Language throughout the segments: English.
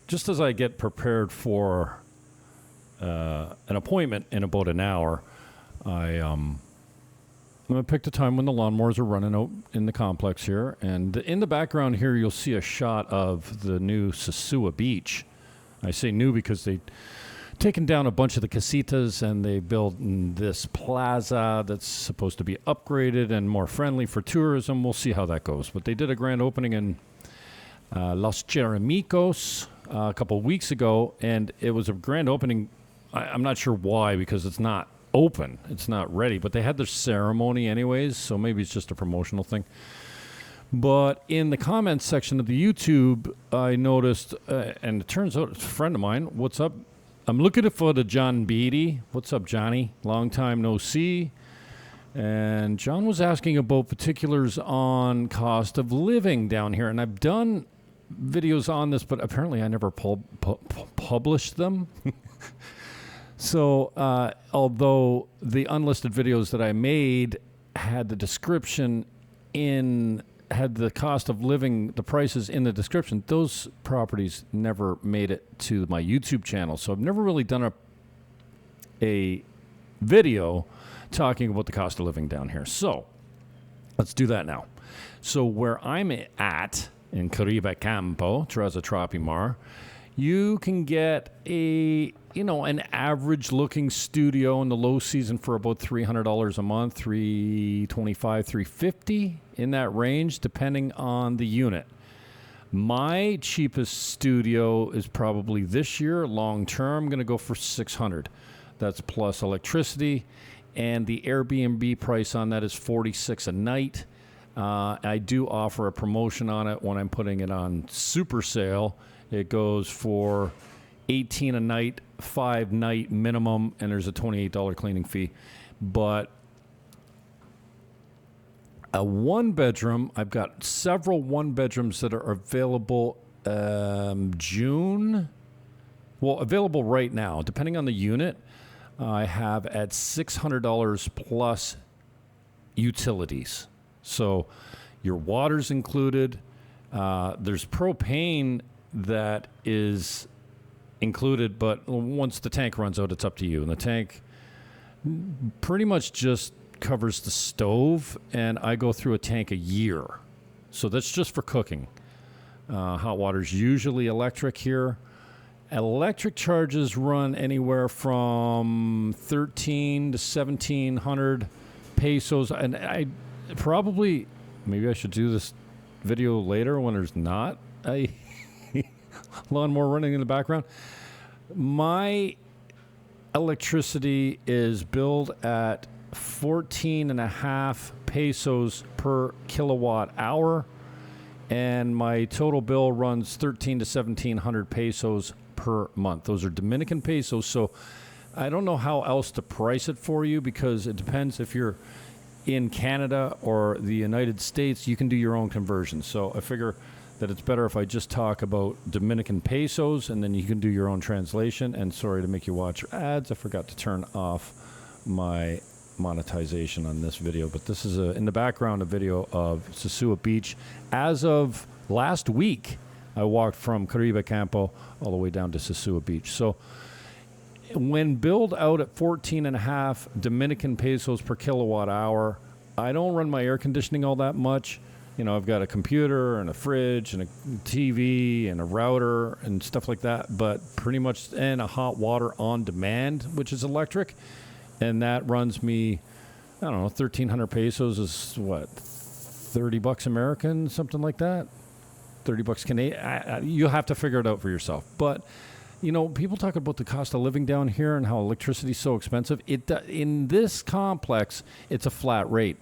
just as I get prepared for an appointment in about an hour, I'm going to pick the time when the lawnmowers are running out in the complex here. And in the background here, you'll see a shot of the new Sosua Beach. I say new because they've taken down a bunch of the casitas and they built this plaza that's supposed to be upgraded and more friendly for tourism. We'll see how that goes. But they did a grand opening in Los Cheramicos a couple of weeks ago, and it was a grand opening. I'm not sure why, because it's not open. It's not ready, but they had their ceremony anyways, so maybe it's just a promotional thing. But in the comments section of the YouTube, I noticed, and it turns out it's a friend of mine. What's up? I'm looking for the John Beatty. What's up, Johnny? Long time no see. And John was asking about particulars on cost of living down here, and I've done videos on this, but apparently I never published them. So, although the unlisted videos that I made had the description had the cost of living, the prices in the description, those properties never made it to my YouTube channel. So I've never really done a video talking about the cost of living down here. So let's do that now. So where I'm at in Caribe, Campo, Terraza, Tropimar, you can get an average looking studio in the low season for about $300 a month, $325, $350 in that range, depending on the unit. My cheapest studio is probably this year, long term, going to go for $600. That's plus electricity, and the Airbnb price on that is $46 a night. I do offer a promotion on it when I'm putting it on super sale. It goes for $18 a night, 5-night minimum, and there's a $28 cleaning fee. But a one-bedroom, I've got several one-bedrooms that are available available right now, depending on the unit. I have at $600 plus utilities. So your water's included. There's propane that is included, but once the tank runs out, it's up to you. And the tank pretty much just covers the stove, and I go through a tank a year. So that's just for cooking. Hot water's usually electric here. Electric charges run anywhere from 1,300 to 1,700 pesos. And maybe I should do this video later when there's not a lawnmower running in the background. My electricity is billed at 14.5 pesos per kilowatt hour, and my total bill runs 1,300 to 1,700 pesos per month. Those are Dominican pesos, so I don't know how else to price it for you, because it depends if you're in Canada or the United States. You can do your own conversion. So I figure that it's better if I just talk about Dominican pesos, and then you can do your own translation. And sorry to make you watch ads. I forgot to turn off my monetization on this video, but this is in the background a video of Sosua Beach. As of last week, I walked from Caribe, Campo all the way down to Sosua Beach. So when billed out at 14.5 Dominican pesos per kilowatt hour, I don't run my air conditioning all that much. I've got a computer and a fridge and a TV and a router and stuff like that, but pretty much, and a hot water on demand, which is electric. And that runs me, I don't know, 1,300 pesos is what, $30 American, something like that? $30 Canadian. You'll have to figure it out for yourself. But, people talk about the cost of living down here and how electricity is so expensive. In this complex, it's a flat rate.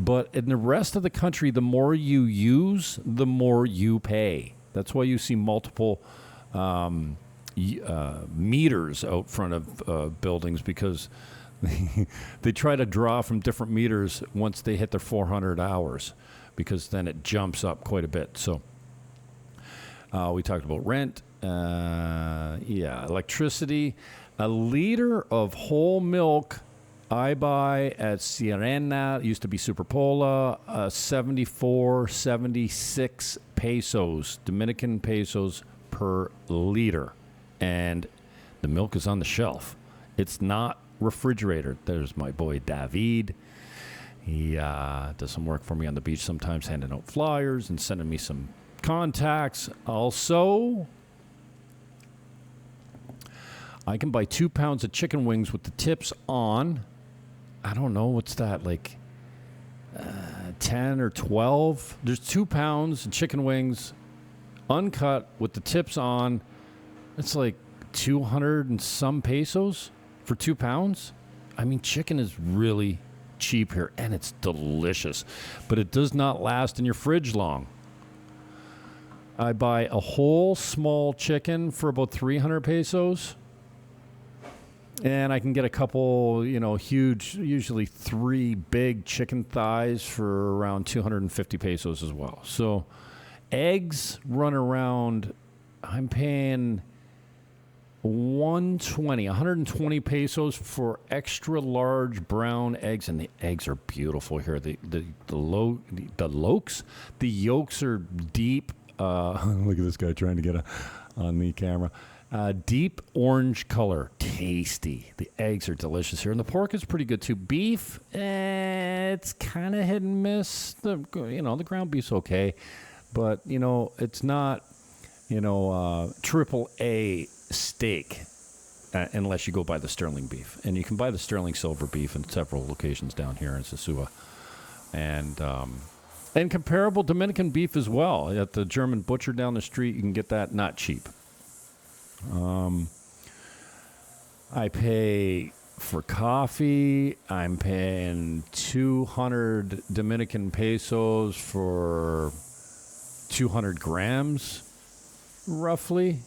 But in the rest of the country, the more you use, the more you pay. That's why you see multiple meters out front of buildings, because they try to draw from different meters once they hit their 400 hours, because then it jumps up quite a bit. So we talked about rent. Electricity. A liter of whole milk I buy at Sirena, it used to be Superpola, 74, 76 pesos, Dominican pesos per liter. And the milk is on the shelf. It's not refrigerated. There's my boy David. He does some work for me on the beach sometimes, handing out flyers and sending me some contacts. Also, I can buy 2 pounds of chicken wings with the tips on. I don't know, what's that, like 10 or 12? There's 2 pounds of chicken wings, uncut with the tips on. It's like 200 and some pesos for 2 pounds. I mean, chicken is really cheap here, and it's delicious, but it does not last in your fridge long. I buy a whole small chicken for about 300 pesos, and I can get a couple, huge, usually 3 big chicken thighs for around 250 pesos as well. So eggs run around, I'm paying 120 pesos for extra large brown eggs, and the eggs are beautiful here. The yolks are deep. Look at this guy trying to get on the camera. Deep orange color, tasty. The eggs are delicious here, and the pork is pretty good too. Beef, it's kind of hit and miss. The ground beef's okay, but it's not triple A steak unless you go buy the sterling beef, and you can buy the sterling silver beef in several locations down here in Sosua, and comparable Dominican beef as well at the German butcher down the street. You can get that, not cheap. I pay for coffee. I'm paying 200 Dominican pesos for 200 grams, roughly.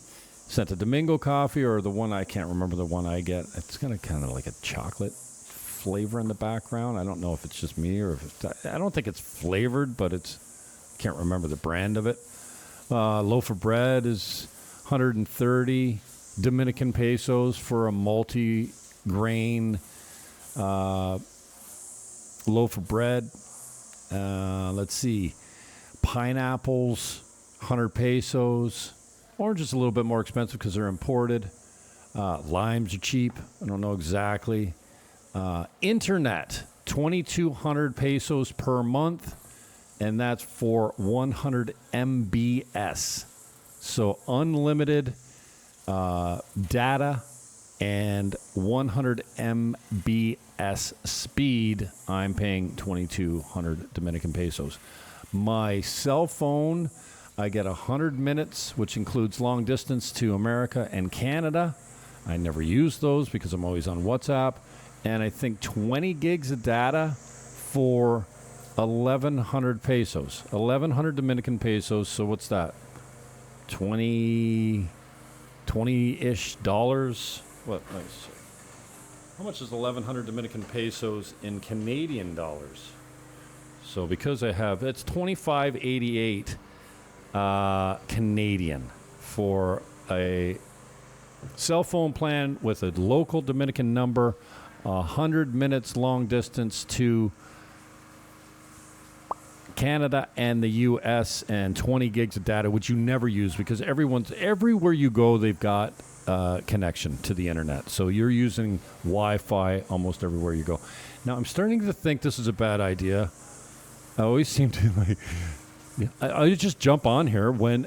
Santo Domingo coffee, or the one, I can't remember the one I get. It's got a kind of like a chocolate flavor in the background. I don't know if it's just me or if it's, I don't think it's flavored, but can't remember the brand of it. Loaf of bread is 130 Dominican pesos for a multi-grain loaf of bread. Let's see. Pineapples, 100 pesos. Oranges a little bit more expensive because they're imported. Limes are cheap. I don't know exactly. Internet, 2,200 pesos per month, and that's for 100 MBS. So unlimited data and 100 MBS speed. I'm paying 2,200 Dominican pesos. My cell phone, I get 100 minutes, which includes long distance to America and Canada. I never use those because I'm always on WhatsApp. And I think 20 gigs of data for 1,100 pesos. 1,100 Dominican pesos. So what's that? 20-ish dollars. What? Nice. How much is 1,100 Dominican pesos in Canadian dollars? So because I have, it's 25.88 Canadian for a cell phone plan with a local Dominican number, 100 minutes long distance to Canada and the U.S., and 20 gigs of data, which you never use because everywhere you go, they've got connection to the internet. So you're using Wi-Fi almost everywhere you go. Now, I'm starting to think this is a bad idea. I always seem to I just jump on here when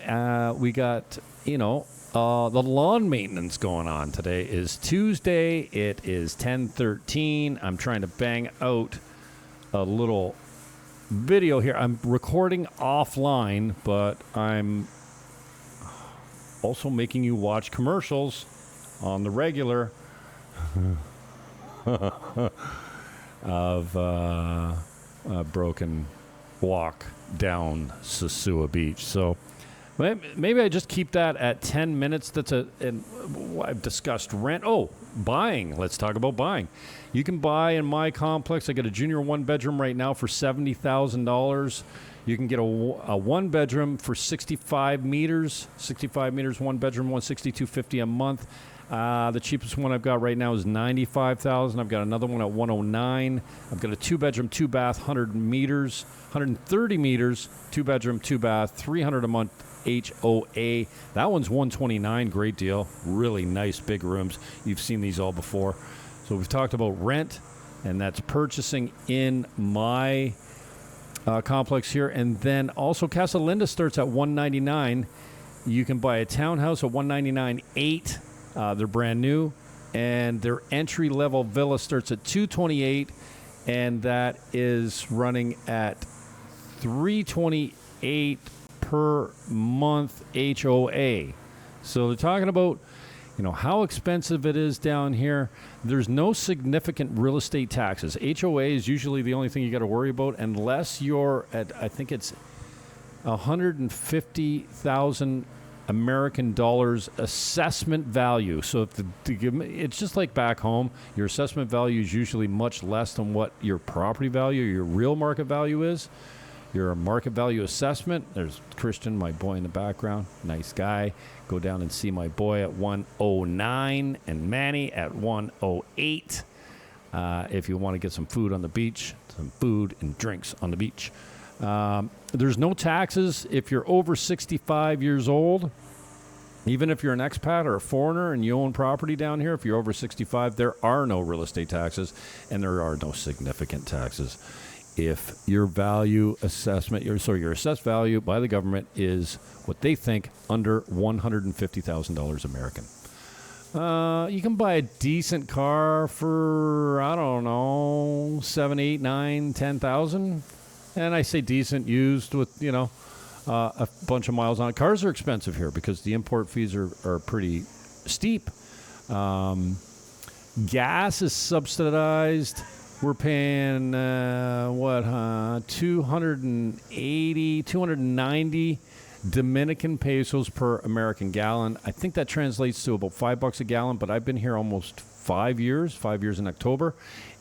we got, the lawn maintenance going on. Today is Tuesday. It is 10:13. I'm trying to bang out a little video here. I'm recording offline, but I'm also making you watch commercials on the regular of a broken walk down Sosua Beach. So maybe I just keep that at 10 minutes. I've discussed rent. Oh, buying. Let's talk about buying. You can buy in my complex. I got a junior 1-bedroom right now for $70,000. You can get a one bedroom for 65 meters. 65 meters, one bedroom, $162.50 a month. The cheapest one I've got right now is $95,000. I've got another one at $109,000. I've got a two bedroom, two bath, 100 meters, 130 meters, two bedroom, two bath, $300 a month. HOA. That one's $129,000. Great deal. Really nice big rooms. You've seen these all before. So we've talked about rent, and that's purchasing in my complex here. And then also Casa Linda starts at $199,000. You can buy a townhouse at $199,800. They're brand new, and their entry level villa starts at $228,000, and that is running at $328,000 per month HOA. So they're talking about, how expensive it is down here. There's no significant real estate taxes. HOA is usually the only thing you got to worry about, unless you're at, I think it's 150,000 American dollars assessment value. So if it's just like back home, your assessment value is usually much less than what your property value, your real market value is. Your market value assessment. There's Christian, my boy in the background. Nice guy. Go down and see my boy at 109 and Manny at 108. If you want to get some food on the beach, some food and drinks on the beach. There's no taxes if you're over 65 years old. Even if you're an expat or a foreigner and you own property down here, if you're over 65, there are no real estate taxes, and there are no significant taxes. If your value assessment, your assessed value by the government is what they think under $150,000 American. You can buy a decent car for, I don't know, 7, 8, 9, 10,000. And I say decent, used with, a bunch of miles on it. Cars are expensive here because the import fees are pretty steep. Gas is subsidized. We're paying, 290 Dominican pesos per American gallon. I think that translates to about $5 a gallon, but I've been here almost 5 years in October,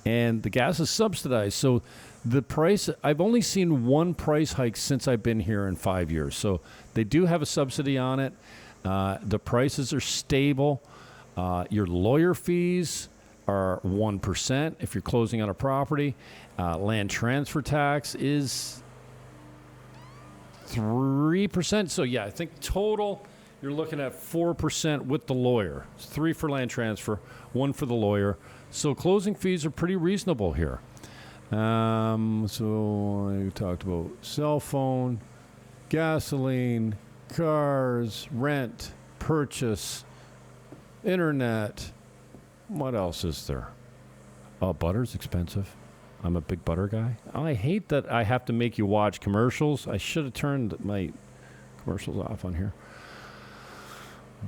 and the gas is subsidized. So the price, I've only seen one price hike since I've been here in 5 years. So they do have a subsidy on it. The prices are stable. Your lawyer fees are 1% if you're closing on a property. Land transfer tax is 3%. So, I think total you're looking at 4% with the lawyer. It's 3 for land transfer, 1 for the lawyer. So closing fees are pretty reasonable here. So I talked about cell phone, gasoline, cars, rent, purchase, internet. What else is there? Butter's expensive. I'm a big butter guy. I hate that I have to make you watch commercials. I should have turned my commercials off on here.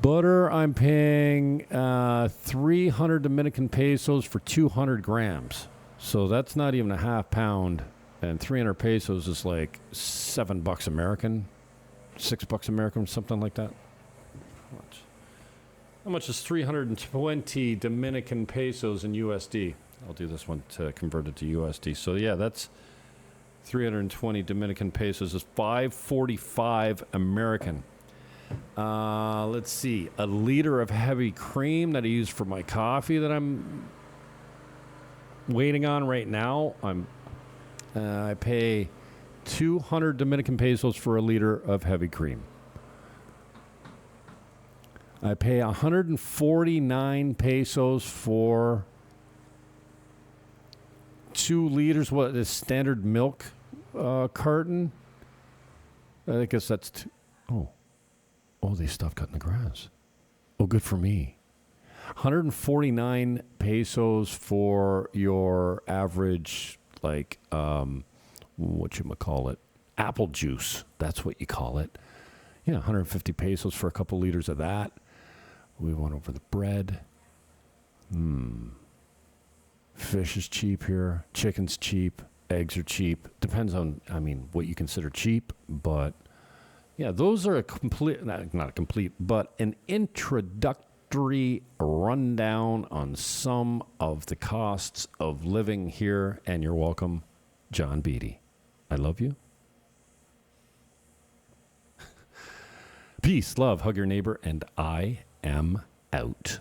Butter, I'm paying 300 Dominican pesos for 200 grams. So that's not even a half pound. And 300 pesos is like $7 American, $6 American, something like that. How much is 320 Dominican pesos in USD? I'll do this one to convert it to USD. So, that's 320 Dominican pesos is $5.45 American. Let's see. A liter of heavy cream that I use for my coffee that I'm waiting on right now. I pay 200 Dominican pesos for a liter of heavy cream. I pay 149 pesos for 2 liters. What is standard milk carton? I guess that's two. They stopped cutting the grass. Oh, good for me. 149 pesos for your average, whatchamacallit, apple juice. That's what you call it. 150 pesos for a couple liters of that. We went over the bread. Fish is cheap here. Chicken's cheap. Eggs are cheap. Depends on, what you consider cheap. But, those are not a complete, but an introductory rundown on some of the costs of living here. And you're welcome, John Beatty. I love you. Peace, love, hug your neighbor, and I am out.